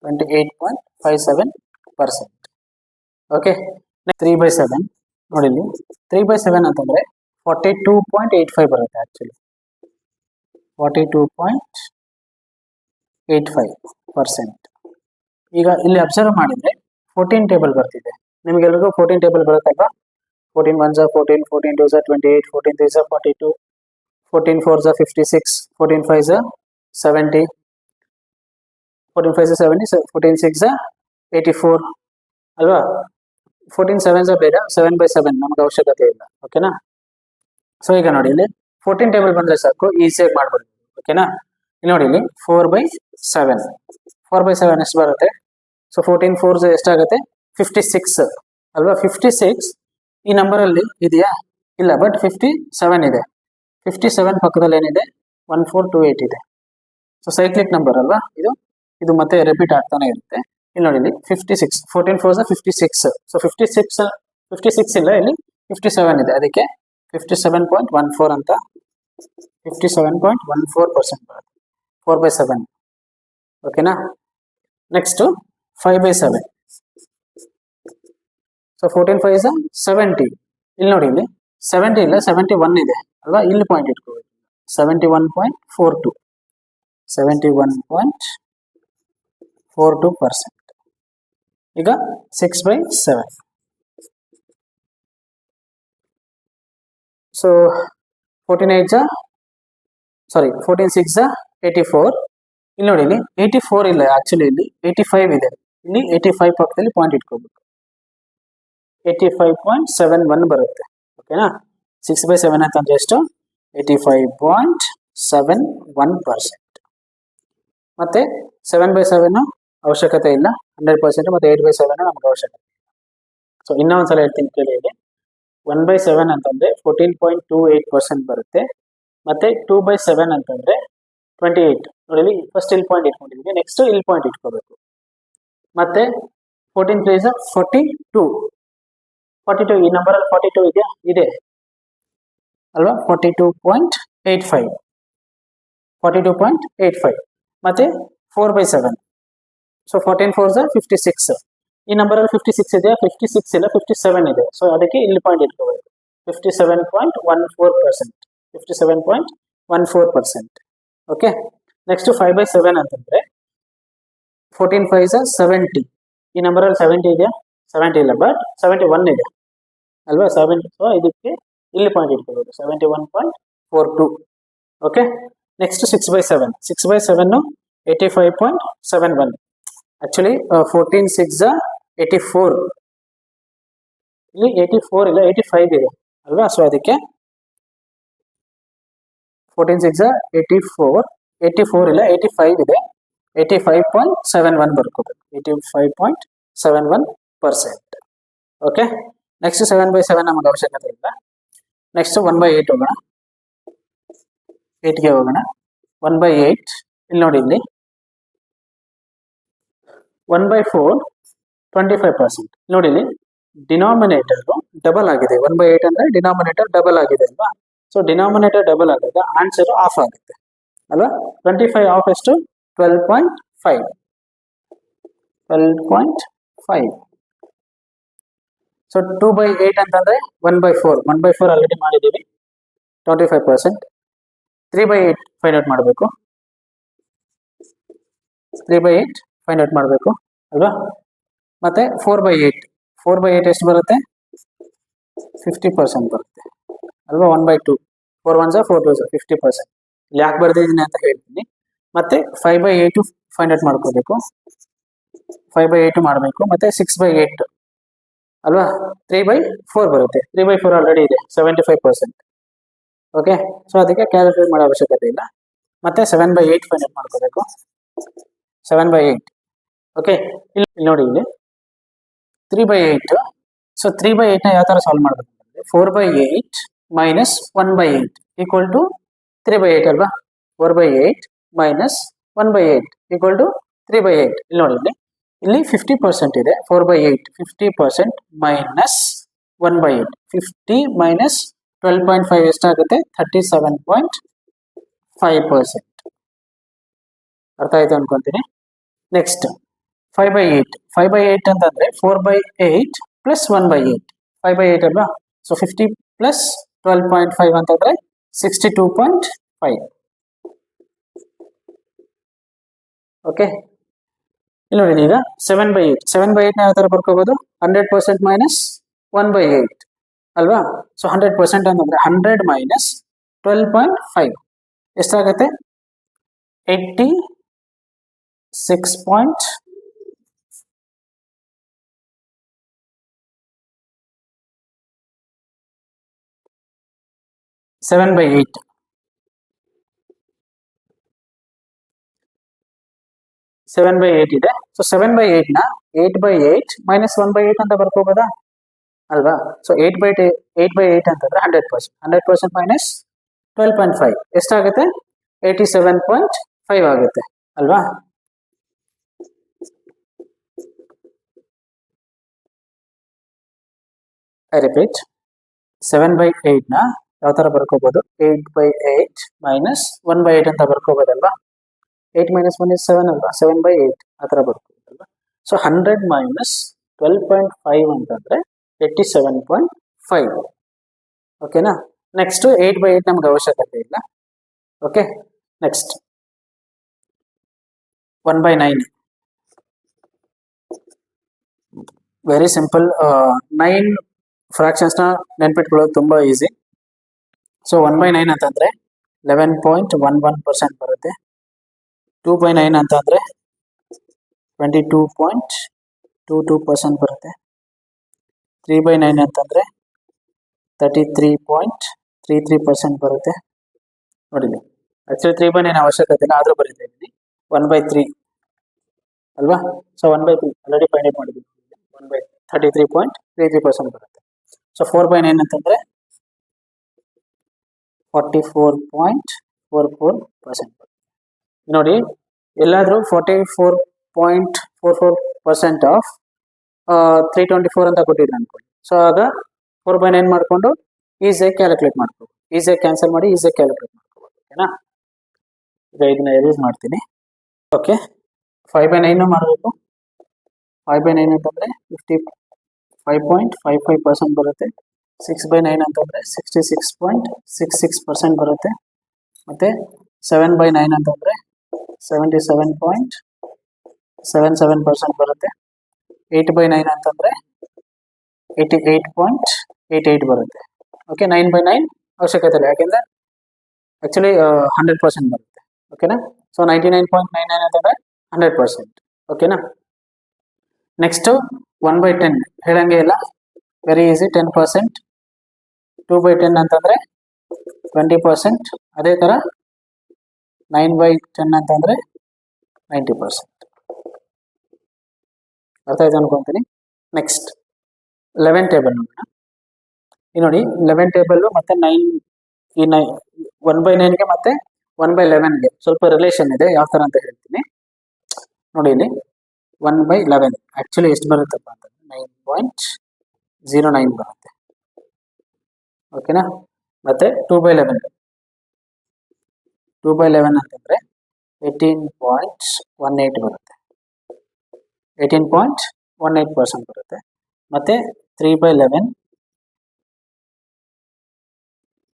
28.57%. ಓಕೆ, 3/7 ನೋಡಿ, 3/7 ಅಂತಂದರೆ 42.85 ಬರುತ್ತೆ. ಆ್ಯಕ್ಚುಲಿ 42.85%. ಈಗ ಇಲ್ಲಿ ಅಬ್ಸರ್ವ್ ಮಾಡಿದರೆ 14 ಟೇಬಲ್ ಬರ್ತಿದೆ. ನಿಮಗೆಲ್ರಿಗೂ 14 ಟೇಬಲ್ ಬರುತ್ತಲ್ವಾ? 14 1 14, 14 2 28, 14 3 42, 14 4 56, 14 5 70, 14 5 70, 14 6 84 ಅಲ್ವಾ. 14 7 ಬೇಡ, 7/7 ನಮ್ಗೆ ಅವಶ್ಯಕತೆ ಇಲ್ಲ. ಓಕೆನಾ. ಸೊ ಈಗ ನೋಡಿ, ಇಲ್ಲಿ 14 ಟೇಬಲ್ ಬಂದರೆ ಸಾಕು, ಈಸಿಯಾಗಿ ಮಾಡ್ಬೋದು. ಓಕೆನಾ. ಇಲ್ಲಿ ನೋಡಿ, ಇಲ್ಲಿ 4/7, 4/7 ಎಷ್ಟು ಬರುತ್ತೆ? ಸೊ 14 4 ಎಷ್ಟಾಗುತ್ತೆ? 56 ಅಲ್ವಾ. 56 ಈ ನಂಬರಲ್ಲಿ ಇದೆಯಾ? ಇಲ್ಲ, ಬಟ್ 57 ಇದೆ. 57 ಪಕ್ಕದಲ್ಲಿ ಏನಿದೆ? 1428 ಇದೆ. ಸೊ ಸೈಕ್ಲಿಕ್ ನಂಬರ್ ಅಲ್ವಾ ಇದು ಮತ್ತೆ ರಿಪೀಟ್ ಆಗ್ತಾನೆ ಇರುತ್ತೆ. ಇಲ್ಲಿ ನೋಡಿ, ಇಲ್ಲಿ 56, 14 4 56. ಸೊ 56 ಇಲ್ಲ, ಇಲ್ಲಿ 57 ಇದೆ, ಅದಕ್ಕೆ 57.14 ಅಂತ 57.14% ಬರುತ್ತೆ. 4/7. ಓಕೆನಾ. ನೆಕ್ಸ್ಟು 5/7. ಸೊ 14 5 70. ಇಲ್ಲಿ ನೋಡಿ, ಇಲ್ಲಿ 70 ಇಲ್ಲ, 71 ಇದೆ ಅಲ್ವಾ. ಇಲ್ಲಿ ಪಾಯಿಂಟ್ ಇಟ್ಕೋಬೇಕು. 71.42, 71.42%. ಈಗ 6/7. ಸೊ 14 6 84. ಇಲ್ಲಿ ನೋಡಿ, ಇಲ್ಲಿ 84 ಇಲ್ಲ, ಆಕ್ಚುಲಿ ಇಲ್ಲಿ 85 ಇದೆ. ಇಲ್ಲಿ 85 ಪಕ್ಕದಲ್ಲಿ ಪಾಯಿಂಟ್ ಇಟ್ಕೋಬೇಕು. 85.71 ಬರುತ್ತೆ. ಓಕೆನಾ. 6/7 ಅಂತಂದ್ರೆ ಎಷ್ಟು? 85.71%. ಮತ್ತೆ 7/7 ಅವಶ್ಯಕತೆ ಇಲ್ಲ, 100%. ಮತ್ತೆ 8/7 ನಮ್ಗೆ ಅವಶ್ಯಕತೆ ಇಲ್ಲ. ಸೊ ಇನ್ನೊಂದ್ಸಲ ಹೇಳ್ತೀನಿ ಕೇಳಿ. 1/7 ಅಂತಂದ್ರೆ 14.28% ಬರುತ್ತೆ. ಮತ್ತೆ 2/7 ಅಂತಂದ್ರೆ 28. ನೋಡಿ, ಫಸ್ಟ್ ಇಲ್ಲಿ ಪಾಯಿಂಟ್ ಇಟ್ಕೊಂಡಿದ್ದೀವಿ, ನೆಕ್ಸ್ಟ್ ಇಲ್ಲಿ ಪಾಯಿಂಟ್ ಇಟ್ಕೋಬೇಕು. ಮತ್ತೆ 14 3 42. 42 ಈ ನಂಬರ್ ಅಲ್ಲಿ 42 ಇದೆಯಾ? ಇದೆ ಅಲ್ವಾ? 42.85. 42.85 ಮತ್ತೆ 4/7. ಸೊ 14 4 56. ಈ ನಂಬರ್ ಅಲ್ಲಿ 56 ಇದೆ, 56 ಇಲ್ಲ, 57 ಇದೆ. ಸೊ ಅದಕ್ಕೆ ಇಲ್ಲಿ ಪಾಯಿಂಟ್ ಇಟ್ಕೋಬೇಕು. 57.14%. 57.14%. ಓಕೆ. ನೆಕ್ಸ್ಟ್ 5/7 ಅಂತಂದ್ರೆ 14 5 70. ಈ ನಂಬರ್ ಅಲ್ಲಿ 70 ಇದೆಯಾ? 70 ಇಲ್ಲ, ಬಟ್ 71 ಇದೆ ಅಲ್ವಾ? 70. ಸೊ ಇದಕ್ಕೆ ಇಲ್ಲಿ ಪಾಯಿಂಟ್ ಇಟ್ಕೋಬೇಕು, 71.42. ಓಕೆ. ನೆಕ್ಸ್ಟ್ 6/7. 6/7 85.71. ಆಕ್ಚುಲಿ 14 6 84. ಇಲ್ಲಿ 84 ಇಲ್ಲ, 85 ಇದೆ ಅಲ್ವಾ? ಸೊ ಅದಕ್ಕೆ 14 6 84. 84 ಇಲ್ಲ, 85 ಇದೆ. 85.71 ಬರ್ಕೋಬೇಕು. 85.71%. ಓಕೆ. ನೆಕ್ಸ್ಟ್ 7/7 ನಮಗೆ ಅವಶ್ಯಕತೆ ಇಲ್ಲ. ನೆಕ್ಸ್ಟ್ 1/8 ಹೋಗೋಣ. 8ಗೆ ಹೋಗೋಣ. 1/8 ಇಲ್ಲಿ ನೋಡಿ, ಇಲ್ಲಿ 1/4 25%. ನೋಡಿ, ಇಲ್ಲಿ ಡಿನಾಮಿನೇಟರ್ ಡಬಲ್ ಆಗಿದೆ. 1/8 ಅಂದ್ರೆ ಡಿನಾಮಿನೇಟರ್ ಡಬಲ್ ಆಗಿದೆ ಅಲ್ವಾ? ಸೊ ಡಿನಾಮಿನೇಟರ್ ಡಬಲ್ ಆದಾಗ ಆನ್ಸರ್ ಆಫ್ ಆಗುತ್ತೆ ಅಲ್ವಾ? 25 ಆಫ್ ಎಷ್ಟು? 12.5. 12.5. ಸೊ 2/8 ಅಂತಂದ್ರೆ 1/4. 1/4 ಆಲ್ರೆಡಿ ಮಾಡಿದ್ದೀವಿ, 25%. 3/8 ಫೈಂಡ್ ಔಟ್ ಮಾಡಬೇಕು. 3/8 ಫೈಂಡ್ ಔಟ್ ಮಾಡಬೇಕು ಅಲ್ವಾ? ಮತ್ತೆ 4/8. 4/8 ಎಷ್ಟು ಬರುತ್ತೆ? 50% ಬರುತ್ತೆ ಅಲ್ವಾ? 1/2. 4 1 4 2 50%. ಯಾಕೆ ಬರ್ದಿದ್ದೀನಿ ಅಂತ ಹೇಳ್ತೀನಿ. ಮತ್ತೆ 5/8 ಫೈಂಡ್ ಔಟ್ ಮಾಡ್ಕೋಬೇಕು. 5/8 ಮಾಡಬೇಕು. ಮತ್ತೆ 6/8 ಅಲ್ವಾ? 3/4 ಬರುತ್ತೆ. 3/4 ಆಲ್ರೆಡಿ ಇದೆ, 75%. ಓಕೆ. ಸೊ ಅದಕ್ಕೆ ಕ್ಯಾಲ್ಕುಲೇಟ್ ಮಾಡೋ ಅವಶ್ಯಕತೆ ಇಲ್ಲ. ಮತ್ತೆ 7/8 ಫೈಂಡ್ ಔಟ್ ಮಾಡ್ಕೋಬೇಕು. 7/8. ಓಕೆ. ಇಲ್ಲಿ ನೋಡಿ, ಇಲ್ಲಿ 3/8. ಸೊ 3/8 ನ ಯಾವ ತರ ಸಾಲ್ವ್ ಮಾಡಬೇಕು ಅಂದ್ರೆ 4/8 ಮೈನಸ್ 1/8 ಈಕ್ವಲ್ ಟು 3/8 ಅಲ್ವಾ? 4/8 ಮೈನಸ್ 1/8 ಈಕ್ವಲ್ ಟು 3/8. ಇಲ್ಲಿ ನೋಡಿ, ಇಲ್ಲಿ 50% ಇದೆ. 4/8 50% ಮೈನಸ್ 1/8. 50 ಮೈನಸ್ 12.5 ಎಷ್ಟಾಗುತ್ತೆ? 37.5%. ಅರ್ಥ ಆಯ್ತು ಅನ್ಕೊಂತೀನಿ. ನೆಕ್ಸ್ಟ್ 5/8. 5/8 ಅಂತಂದ್ರೆ 4/8 ಪ್ಲಸ್ 1/8. 5/8 ಅಲ್ವಾ? ಸೊ 50 ಪ್ಲಸ್ 12.5 ಅಂತಂದ್ರೆ 62.5. ಓಕೆ. ಇಲ್ಲಿ ನೋಡಿ, ಈಗ 7/8. 7/8 ನ ಯಾವ ತರ ಬರ್ಕೋಬಹುದು? 100% ಮೈನಸ್ 1/8 ಅಲ್ವಾ? ಸೊ 100% ಅಂತಂದ್ರೆ 100 ಮೈನಸ್ 12.5 ಎಷ್ಟಾಗುತ್ತೆ? 86. 7/8. 7/8 ಇದೆ. ಸೊ 7/8 ನ 8/8 ಮೈನಸ್ 1/8 ಅಂತ ಬರ್ಕೋಬೋದಾ ಅಲ್ವಾ? ಸೊ 8/8 ಅಂತಂದ್ರೆ 100%. 100% ಮೈನಸ್ 12.5 ಎಷ್ಟಾಗುತ್ತೆ? 87.5 ಆಗುತ್ತೆ ಅಲ್ವಾ? ಐ ರಿಪೀಟ್, 7/8 ನ ಯಾವ ತರ ಬರ್ಕೋಬಹುದು? 8/8 ಮೈನಸ್ 1/8 ಅಂತ ಬರ್ಕೋಬೋದಲ್ವಾ? 8 ಮೈನಸ್ 1 is 7 ಅಲ್ವಾ? 7/8 ಆ ತರ ಬರ್ಕೋಬೋದಲ್ವಾ? ಸೊ 100 ಮೈನಸ್ 12.5 ಅಂತಂದ್ರೆ 87.5. ಓಕೆನಾ? ನೆಕ್ಸ್ಟ್ 8/8 ನಮ್ಗೆ ಅವಶ್ಯಕತೆ ಇಲ್ಲ. Okay. Next 1/9. Very simple. 9 fractions ನ ನೆನ್ಪಿಟ್ಕೊಳ್ಳೋದು ತುಂಬಾ ಈಸಿ. ಸೊ 1/9 ಅಂತಂದ್ರೆ 11.11% ಬರುತ್ತೆ. 2/9 ಅಂತಂದ್ರೆ 22.22% ಬರುತ್ತೆ. 3/9 ಅಂತಂದ್ರೆ 33.33% ಬರುತ್ತೆ. ನೋಡಿ, ಆಕ್ಚುಲಿ 3/9 ಅವಶ್ಯಕತೆ ಇಲ್ಲ, ಆದ್ರೂ ಬರೀತಾ ಇದ್ದೀನಿ. 1/3 ಅಲ್ವಾ? ಸೊ 1/3 ಆಲ್ರೆಡಿ ಫೈಂಡ್ ಔಟ್ ಮಾಡಿದ್ದೀವಿ. 33.33% ಬರುತ್ತೆ. ಸೊ 4/9 ಅಂತಂದರೆ 44.44%. ನೋಡಿ, ಎಲ್ಲಾದರೂ 44.44% ಆಫ್ 324 ಅಂತ ಕೊಟ್ಟಿದ್ರು ಅನ್ಕೊಳ್ಳಿ. ಸೊ ಆಗ 4/9 ಮಾಡಿಕೊಂಡು ಈಸಿಯಾಗಿ ಕ್ಯಾಲ್ಕುಲೇಟ್ ಮಾಡ್ಬೋದು, ಈಸಿಯಾಗಿ ಕ್ಯಾನ್ಸಲ್ ಮಾಡಿ ಈಸಿಯಾಗಿ ಕ್ಯಾಲ್ಕುಲೇಟ್ ಮಾಡ್ಕೋಬೋದು. ಓಕೆನಾ? ಈಗ ಇದನ್ನ ಯೂಸ್ ಮಾಡ್ತೀನಿ. ಓಕೆ, 5/9 ಮಾಡಬೇಕು. 5/9 ಅಂತಂದರೆ 55.55% ಬರುತ್ತೆ. 6/9 ಅಂತಂದರೆ 66.66% ಬರುತ್ತೆ. ಮತ್ತು 7/9 ಅಂತಂದರೆ 77.77% ಬರುತ್ತೆ. 8/9 ಅಂತಂದರೆ 88.88 ಬರುತ್ತೆ. ಓಕೆ, 9/9 ಅವಶ್ಯಕತೆ ಇಲ್ಲ, ಯಾಕೆಂದರೆ ಆ್ಯಕ್ಚುಲಿ 100% ಬರುತ್ತೆ. ಓಕೆನಾ? ಸೊ 99.99 ಅಂತಂದರೆ 100%. ಓಕೆನಾ? ನೆಕ್ಸ್ಟು 1/10 ಹೇಳಂಗೆ ಇಲ್ಲ, ವೆರಿ ಈಸಿ, 10%. 2/10 ಅಂತಂದರೆ 20%. ಅದೇ ಥರ 9/10 ಅಂತಂದರೆ 90%. ಅರ್ಥ ಆಯ್ತು ಅನ್ಕೊತೀನಿ. ನೆಕ್ಸ್ಟ್ 11 ಟೇಬಲ್ ನೋಡೋಣ. ಈ ನೋಡಿ, 11 ಟೇಬಲ್ಲು ಮತ್ತು 1/9ಗೆ ಮತ್ತು 1/11ಗೆ ಸ್ವಲ್ಪ ರಿಲೇಷನ್ ಇದೆ. ಯಾವ ಥರ ಅಂತ ಹೇಳ್ತೀನಿ ನೋಡಿ. ಇಲ್ಲಿ 1/11 ಆ್ಯಕ್ಚುಲಿ ಎಷ್ಟು ಬರುತ್ತಪ್ಪ ಅಂತಂದರೆ 9.09 ಬರುತ್ತೆ. ಓಕೆನಾ? ಮತ್ತು 2/11 ಅಂತಂದರೆ 18.18 ಬರುತ್ತೆ. 18.18% ಬರುತ್ತೆ. ಮತ್ತು 3/11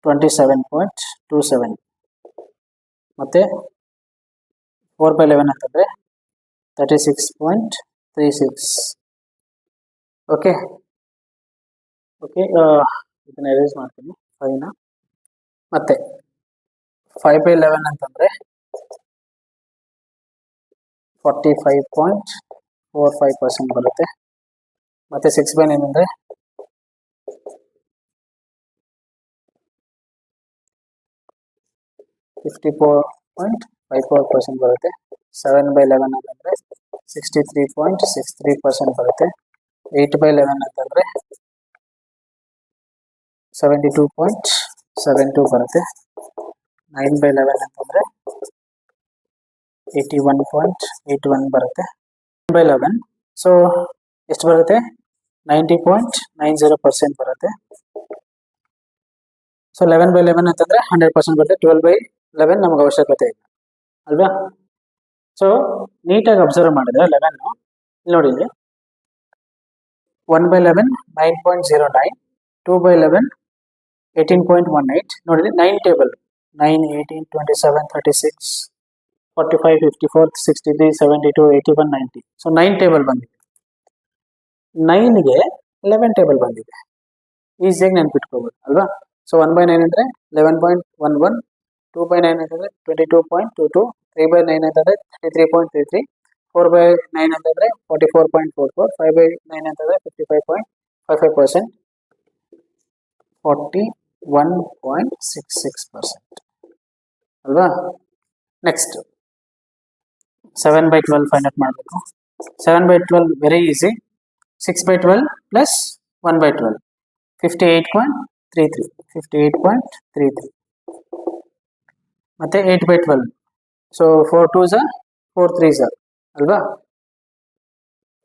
27.27. ಮತ್ತು 4/11 ಅಂತಂದರೆ 36.36. ಓಕೆ, ಇದನ್ನ ಯೂಸ್ ಮಾಡ್ತೀನಿ 5ನ. ಮತ್ತು 5/11 ಅಂತಂದರೆ 45.45% ಬರುತ್ತೆ. ಮತ್ತು 6/9 ಅಂದರೆ 54.54% ಬರುತ್ತೆ. 7/11 ಅಂತಂದರೆ 63.63% ಬರುತ್ತೆ. 8/11 ಅಂತಂದರೆ 72.72 ಬರುತ್ತೆ. 9/11 ಅಂತಂದರೆ 81.81 ಬರುತ್ತೆ. 9/11 ಸೊ ಎಷ್ಟು ಬರುತ್ತೆ? 90.90% ಬರುತ್ತೆ. ಸೊ 11/11 ಅಂತಂದರೆ 100% ಬರುತ್ತೆ. 12/11 ನಮಗೆ ಅವಶ್ಯಕತೆ ಇಲ್ಲ ಅಲ್ವಾ? ಸೊ ನೀಟಾಗಿ ಅಬ್ಸರ್ವ್ ಮಾಡಿದ್ರೆ 11 ನೋಡಿ, 1/11 9.09, 2/11 18.18. ನೋಡಿದ್ರೆ 9 ಟೇಬಲ್ 9, 18, 27, 36, 45, 54, 63, 72, 81, 90. ಸೊ 9 ಟೇಬಲ್ ಬಂದಿದೆ. 9ಗೆ 11 ಟೇಬಲ್ ಬಂದಿದೆ. ಈಸಿಯಾಗಿ ನೆನ್ಪಿಟ್ಕೋಬೋದು ಅಲ್ವಾ? ಸೊ 1/9 ಅಂದರೆ 11.11, 2/9 ಅಂತಂದರೆ 22.22, 3/9 ಅಂತಂದರೆ 33.33, 4/9 ಅಂತಂದರೆ 44.44, 5/9 ಅಂತಂದರೆ 55.55%, 41.66% ಅಲ್ವಾ? ನೆಕ್ಸ್ಟ್ 7/12 ಫೈಂಡ್ ಔಟ್ ಮಾಡಬೇಕು. 7/12 ವೆರಿ ಈಸಿ. 6/12 ಪ್ಲಸ್ 1/12 58.33. ಮತ್ತು 8/12 ಸೊ 4 2s 4 3s ಅಲ್ವಾ?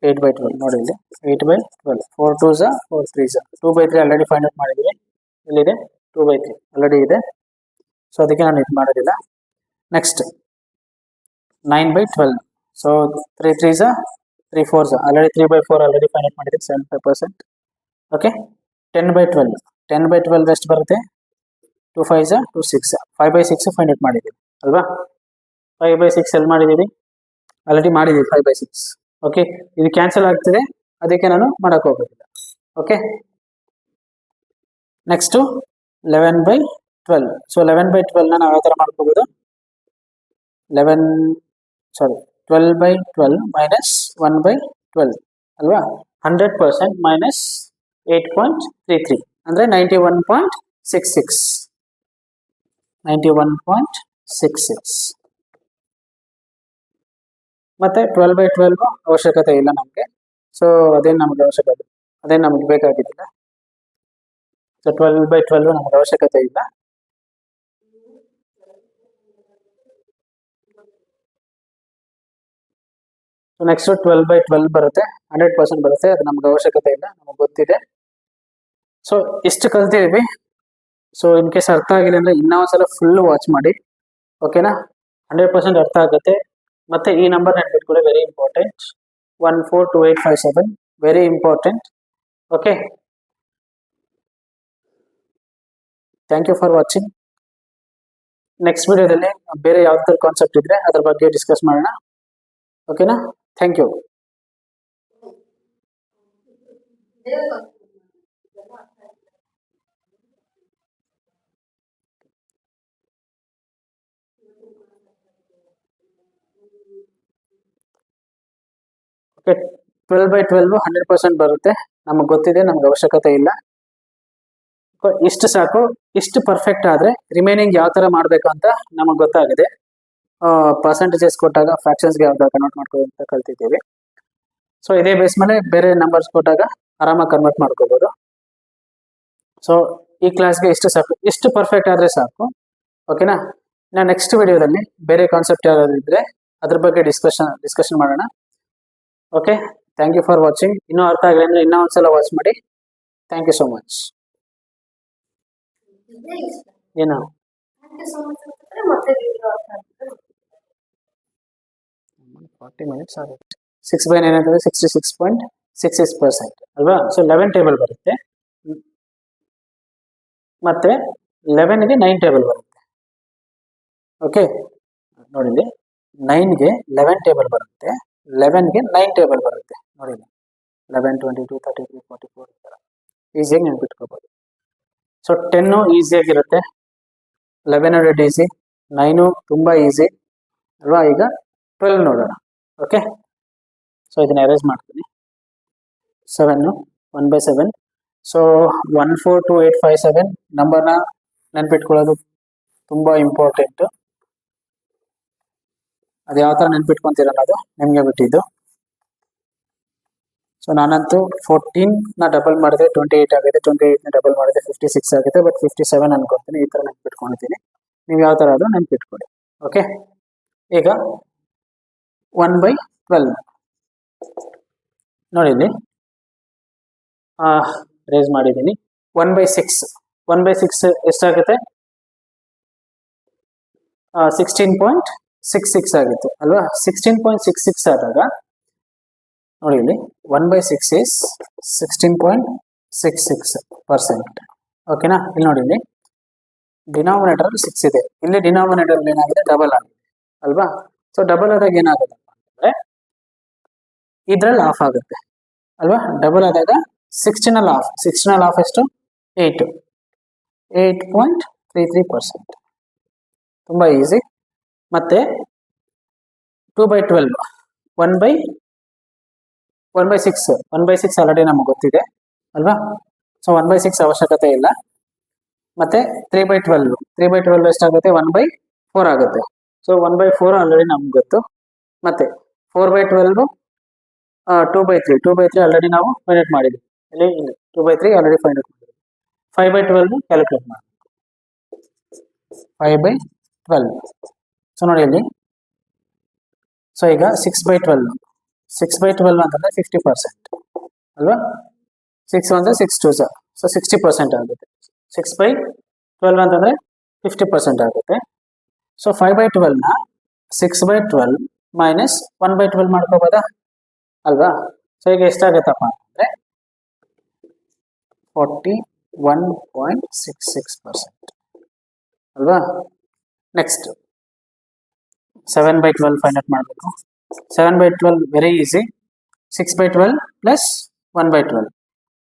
8/12 ನೋಡಿ ಇಲ್ಲಿ 8/12 4 2s 4 3s. 2/3 already find out ಮಾಡಿದ್ದೀವಿ. ಇಲ್ಲಿದೆ 2/3 ಆಲ್ರೆಡಿ ಇದೆ. ಸೊ ಅದಕ್ಕೆ ನಾನು ಇದು ಮಾಡೋದಿಲ್ಲ. Next 9/12 so 3 3s 3 4s already 3/4 already find out ಮಾಡಿದ್ದೀವಿ, 75%. ಓಕೆ, 10/12 10/12 ಎಷ್ಟು ಬರುತ್ತೆ? 2 5s 2 6, 5/6 ಫೈಂಡ್ ಔಟ್ ಮಾಡಿದ್ದೀವಿ ಅಲ್ವಾ? 5/6 ಎಲ್ಲಿ ಮಾಡಿದ್ದೀವಿ? ಆಲ್ರೆಡಿ ಮಾಡಿದ್ದೀವಿ 5/6. ಓಕೆ, ಇದು ಕ್ಯಾನ್ಸಲ್ ಆಗ್ತಿದೆ, ಅದಕ್ಕೆ ನಾನು ಮಾಡೋಕ್ಕೆ ಹೋಗೋದಿಲ್ಲ. Okay, next 11/12. ಸೊ 11/12ನ ನಾವು ಯಾವ ಥರ ಮಾಡ್ಕೋಬೋದು? 12/12 ಮೈನಸ್ 1/12 ಅಲ್ವಾ? 100% ಮೈನಸ್ 8.33 ಅಂದರೆ 91.66. 91.66. ಮತ್ತು 12/12 ಅವಶ್ಯಕತೆ ಇಲ್ಲ ನಮಗೆ. ಸೊ ಅದೇನು ನಮಗೆ ಅವಶ್ಯಕತೆ ಅದೇ ನಮಗೆ ಬೇಕಾಗಿದ್ದಿಲ್ಲ. ಸೊ 12/12 ನಮಗೆ ಅವಶ್ಯಕತೆ ಇಲ್ಲ. ನೆಕ್ಸ್ಟ್ 12/12 ಬರುತ್ತೆ, 100% ಬರುತ್ತೆ, ಅದು ನಮ್ಗೆ ಅವಶ್ಯಕತೆ ಇಲ್ಲ, ನಮಗೆ ಗೊತ್ತಿದೆ. ಸೊ ಇಷ್ಟು ಕಲ್ತಿದ್ದೀವಿ. ಸೊ ಇನ್ ಕೇಸ್ ಅರ್ಥ ಆಗಿಲ್ಲ ಅಂದ್ರೆ ಇನ್ನೊಂದ್ಸಲ ಫುಲ್ ವಾಚ್ ಮಾಡಿ, ಓಕೆನಾ? 100% ಅರ್ಥ ಆಗುತ್ತೆ. ಮತ್ತೆ ಈ ನಂಬರ್ ನೆನ್ಪಿಟ್ಕೊಳ್ಳಿ, very important. 142857 very important. Okay, thank you for watching. Next ವಿಡಿಯೋದಲ್ಲಿ ಬೇರೆ ಯಾವ್ದಾದ್ರು ಕಾನ್ಸೆಪ್ಟ್ ಇದ್ರೆ ಅದ್ರ ಬಗ್ಗೆ ಡಿಸ್ಕಸ್ ಮಾಡೋಣ, ಓಕೆನಾ? Thank you. ಓಕೆ, 12/12 100% ಬರುತ್ತೆ, ನಮಗೆ ಗೊತ್ತಿದೆ, ನಮ್ಗೆ ಅವಶ್ಯಕತೆ ಇಲ್ಲ. ಇಷ್ಟು ಸಾಕು. ಇಷ್ಟು ಪರ್ಫೆಕ್ಟ್ ಆದ್ರೆ ರಿಮೈನಿಂಗ್ ಯಾವ ತರ ಮಾಡ್ಬೇಕು ಅಂತ ನಮಗೆ ಗೊತ್ತಾಗಿದೆ. ಪರ್ಸೆಂಟೇಜಸ್ ಕೊಟ್ಟಾಗ ಫ್ರಾಕ್ಷನ್ಸ್ಗೆ ಯಾವ್ದು ಕನ್ವರ್ಟ್ ಮಾಡ್ಕೊಳ್ಳಿ ಅಂತ ಕಲ್ತಿದ್ದೀವಿ. ಸೊ ಇದೇ ಬೇಸ್ ಮೇಲೆ ಬೇರೆ ನಂಬರ್ಸ್ ಕೊಟ್ಟಾಗ ಆರಾಮಾಗಿ ಕನ್ವರ್ಟ್ ಮಾಡ್ಕೋಬಹುದು. ಸೊ ಈ ಕ್ಲಾಸ್ಗೆ ಇಷ್ಟು ಸಾಕು, ಇಷ್ಟು ಪರ್ಫೆಕ್ಟ್ ಆದ್ರೆ ಸಾಕು, ಓಕೆನಾ? ನಾ ನೆಕ್ಸ್ಟ್ ವಿಡಿಯೋದಲ್ಲಿ ಬೇರೆ ಕಾನ್ಸೆಪ್ಟ್ ಯಾವ್ದಾದ್ರು ಇದ್ರೆ ಅದ್ರ ಬಗ್ಗೆ ಡಿಸ್ಕಷನ್ ಮಾಡೋಣ. Okay, thank you for watching. ಇನ್ನೂ ಅರ್ಥ ಆಗಿಲ್ಲ ಅಂದ್ರೆ ಇನ್ನೂ ಒಂದ್ಸಲ ವಾಚ್ ಮಾಡಿ. Thank you so much. ಏನು 40 minutes ಆಗುತ್ತೆ. 6/9 ಅಂತಂದ್ರೆ 66.66% ಅಲ್ವಾ? ಸೊ 11 ಟೇಬಲ್ ಬರುತ್ತೆ, ಮತ್ತೆ 11ಗೆ 9 ಟೇಬಲ್ ಬರುತ್ತೆ. ಓಕೆ, ನೋಡಿ 9ಗೆ 11 ಟೇಬಲ್ ಬರುತ್ತೆ, 11ಗೆ 9 ಟೇಬಲ್ ಬರುತ್ತೆ. ನೋಡಿ 11, 22, 33, 44 ಈ ಥರ ಈಸಿಯಾಗಿ ನೆನ್ಪಿಟ್ಕೋಬಹುದು. ಸೊ 10 ಈಸಿಯಾಗಿರುತ್ತೆ, 1100 ಈಸಿ, 9 ತುಂಬಾ ಈಸಿ ಅಲ್ವಾ? ಈಗ 12 ನೋಡೋಣ. ಓಕೆ, ಸೊ ಇದನ್ನ ಅರೇಂಜ್ ಮಾಡ್ತೀನಿ. 7 1/7. ಸೊ 142857 ನಂಬರ್ನ ನೆನ್ಪಿಟ್ಕೊಳ್ಳೋದು ತುಂಬಾ ಇಂಪಾರ್ಟೆಂಟ್. ಅದು ಯಾವ ಥರ ನೆನ್ಪಿಟ್ಕೊಂತೀರ ಅನ್ನೋದು ನಿಮಗೆ ಬಿಟ್ಟಿದ್ದು. ಸೊ ನಾನಂತೂ 14ನ ಡಬಲ್ ಮಾಡಿದ್ರೆ 28 ಆಗುತ್ತೆ, 28ನ ಡಬಲ್ ಮಾಡಿದ್ರೆ 56 ಆಗುತ್ತೆ, ಬಟ್ 57 ಅನ್ಕೊತೀನಿ. ಈ ಥರ ನೆನ್ಪಿಟ್ಕೊಂಡಿದ್ದೀನಿ, ನೀವು ಯಾವ ಥರ ಅದು ನೆನ್ಪಿಟ್ಕೊಳ್ಳಿ. ಓಕೆ, ಈಗ 1/12 ನೋಡಿ ಇಲ್ಲಿ ರೇಸ್ ಮಾಡಿದ್ದೀನಿ. 1/6 1/6 ಎಷ್ಟಾಗುತ್ತೆ? 16.66 ಆಗಿತ್ತು ಅಲ್ವಾ? 16.66 ಆದಾಗ ನೋಡಿ ಇಲ್ಲಿ 1/6 is 16.66%. ಓಕೆನಾ? ಇಲ್ಲಿ ನೋಡಿ ಇಲ್ಲಿ ಡಿನಾಮಿನೇಟರ್ 6 ಇದೆ, ಇಲ್ಲಿ ಡಿನಾಮಿನೇಟರ್ ಏನಾಗಿದೆ? ಡಬಲ್ ಆಗಿದೆ ಅಲ್ವಾ? ಸೊ ಡಬಲ್ ಆದಾಗ ಏನಾಗುತ್ತೆ ಅಂದ್ರೆ ಇದ್ರಲ್ಲಿ ಆಫ್ ಆಗುತ್ತೆ ಅಲ್ವಾ? ಡಬಲ್ ಆದಾಗ 16ನಲ್ಲಿ ಆಫ್, 16ನಲ್ಲಿ ಆಫ್ ಎಷ್ಟು? 8.33%. ತುಂಬಾ ಈಸಿ. ಮತ್ತೆ 2/12 1/6 ಆಲ್ರೆಡಿ ನಮಗೆ ಗೊತ್ತಿದೆ ಅಲ್ವಾ? ಸೊ 1/6 ಅವಶ್ಯಕತೆ ಇಲ್ಲ. ಮತ್ತೆ 3/12 ಎಷ್ಟಾಗುತ್ತೆ? 1/4 ಆಗುತ್ತೆ. ಸೊ 1/4 ಆಲ್ರೆಡಿ ನಮ್ಗೆ ಗೊತ್ತು. ಮತ್ತೆ 4/12 2/3 ಆಲ್ರೆಡಿ ನಾವು ಫೈಂಡ್ ಔಟ್ ಮಾಡಿದ್ವಿ. ಇಲ್ಲಿ 2/3 ಆಲ್ರೆಡಿ ಫೈಂಡ್ ಔಟ್ ಮಾಡಿದ್ವಿ. 5/12 ಕ್ಯಾಲ್ಕುಲೇಟ್ ಮಾಡಿ. 5/12 ಸೊ ನೋಡಿ ಇಲ್ಲಿ. ಸೊ ಈಗ 6/12 ಅಂತಂದ್ರೆ 50% ಅಲ್ವಾ? 6 1 6 2 ಸೊ 60% ಆಗುತ್ತೆ. 6/12 ಅಂತಂದ್ರೆ 50% ಆಗುತ್ತೆ. ಸೊ 5/12ನ 6/12 ಮೈನಸ್ 1/12 ಮಾಡ್ಕೋಬೋದಾ ಅಲ್ವಾ? ಸೊ ಈಗ ಎಷ್ಟಾಗತ್ತಪ್ಪ ಅಂದ್ರೆ 41.66% ಅಲ್ವಾ? ನೆಕ್ಸ್ಟ್ 7/12 ಫೈಂಡ್ ಔಟ್ ಮಾಡಬೇಕು. 7/12 ವೆರಿ ಈಸಿ. 6/12 ಪ್ಲಸ್ 1/12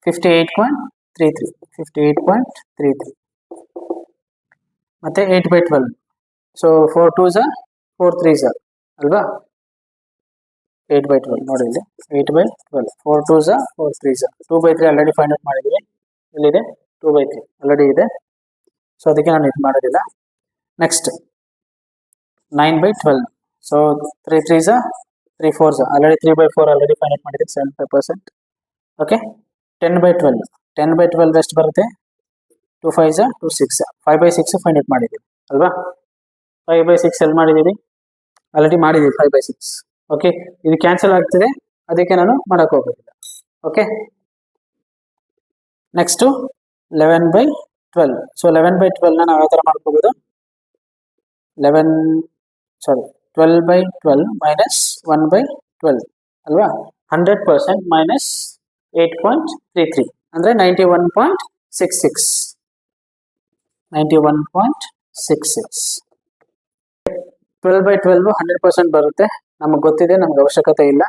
58.33 ಮತ್ತೆ 8/12 ಸೊ 4 2s 4 3s ಅಲ್ವಾ? 8/12 ನೋಡಿ ಇಲ್ಲಿ 8/12 4 2s 4 3s 2/3 already find out ಮಾಡಿದ್ವಿ. ಇಲ್ಲಿದೆ 2/3 ಆಲ್ರೆಡಿ ಇದೆ, ಸೊ ಅದಕ್ಕೆ ನಾನು ಇದು ಮಾಡೋದಿಲ್ಲ. Next 9/12 so 3 3s 3 4s already 3/4 already find out ಮಾಡಿದ್ವಿ, 75%. ಓಕೆ, 10/12. 10/12 ಎಷ್ಟು ಬರುತ್ತೆ? 2 5 2 6. 5/6 ಫೈಂಡ್ ಔಟ್ ಮಾಡಿದ್ದೀವಿ ಅಲ್ವಾ? 5/6 ಎಲ್ಲಿ ಮಾಡಿದ್ದೀವಿ? ಆಲ್ರೆಡಿ ಮಾಡಿದ್ದೀವಿ 5/6. ಓಕೆ, ಇದು ಕ್ಯಾನ್ಸಲ್ ಆಗ್ತಿದೆ, ಅದಕ್ಕೆ ನಾನು ಮಾಡಕ್ಕೆ ಹೋಗೋದಿಲ್ಲ. Okay, next 11/12. ಸೊ 11/12 ನಾವು ಯಾವ ಥರ ಮಾಡ್ಕೋಬೋದು? 12/12 ಮೈನಸ್ 1/12 ಅಲ್ವಾ? 100% ಮೈನಸ್ 8.33 ಅಂದರೆ 91.66. 91.66. 12/12 100% ಬರುತ್ತೆ. ನಮಗೆ ಗೊತ್ತಿದೆ, ನಮ್ಗೆ ಅವಶ್ಯಕತೆ ಇಲ್ಲ.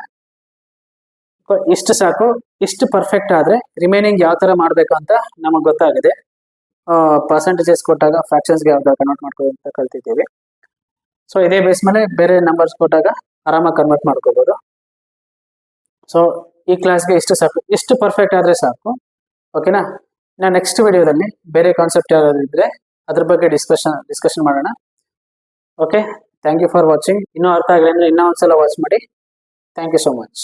ಇಷ್ಟು ಸಾಕು. ಇಷ್ಟು ಪರ್ಫೆಕ್ಟ್ ಆದರೆ ರಿಮೈನಿಂಗ್ ಯಾವ ಥರ ಮಾಡಬೇಕು ಅಂತ ನಮಗೆ ಗೊತ್ತಾಗಿದೆ. ಪರ್ಸೆಂಟೇಜಸ್ ಕೊಟ್ಟಾಗ ಫ್ರಾಕ್ಷನ್ಸ್ಗೆ ಯಾವ ಥರ ಕನ್ವರ್ಟ್ ಮಾಡ್ಕೋದು ಅಂತ ಕಲ್ತಿದ್ದೀವಿ. ಸೊ ಇದೇ ಬೇಸ್ ಮೇಲೆ ಬೇರೆ ನಂಬರ್ಸ್ ಕೊಟ್ಟಾಗ ಆರಾಮಾಗಿ ಕನ್ವರ್ಟ್ ಮಾಡ್ಕೋಬೋದು. ಸೊ ಈ ಕ್ಲಾಸ್ಗೆ ಇಷ್ಟು ಸಾಕು. ಇಷ್ಟು ಪರ್ಫೆಕ್ಟ್ ಆದರೆ ಸಾಕು. ಓಕೆನಾ? ನಾನು ನೆಕ್ಸ್ಟ್ ವಿಡಿಯೋದಲ್ಲಿ ಬೇರೆ ಕಾನ್ಸೆಪ್ಟ್ ಯಾವ್ದಾದ್ರು ಇದ್ದರೆ ಅದ್ರ ಬಗ್ಗೆ ಡಿಸ್ಕಷನ್ ಮಾಡೋಣ. Okay, thank you for watching. ಇನ್ನೂ ಅರ್ಥ ಆಗಲಿ ಅಂದರೆ ಇನ್ನೂ ಒಂದ್ಸಲ ವಾಚ್ ಮಾಡಿ. Thank you so much.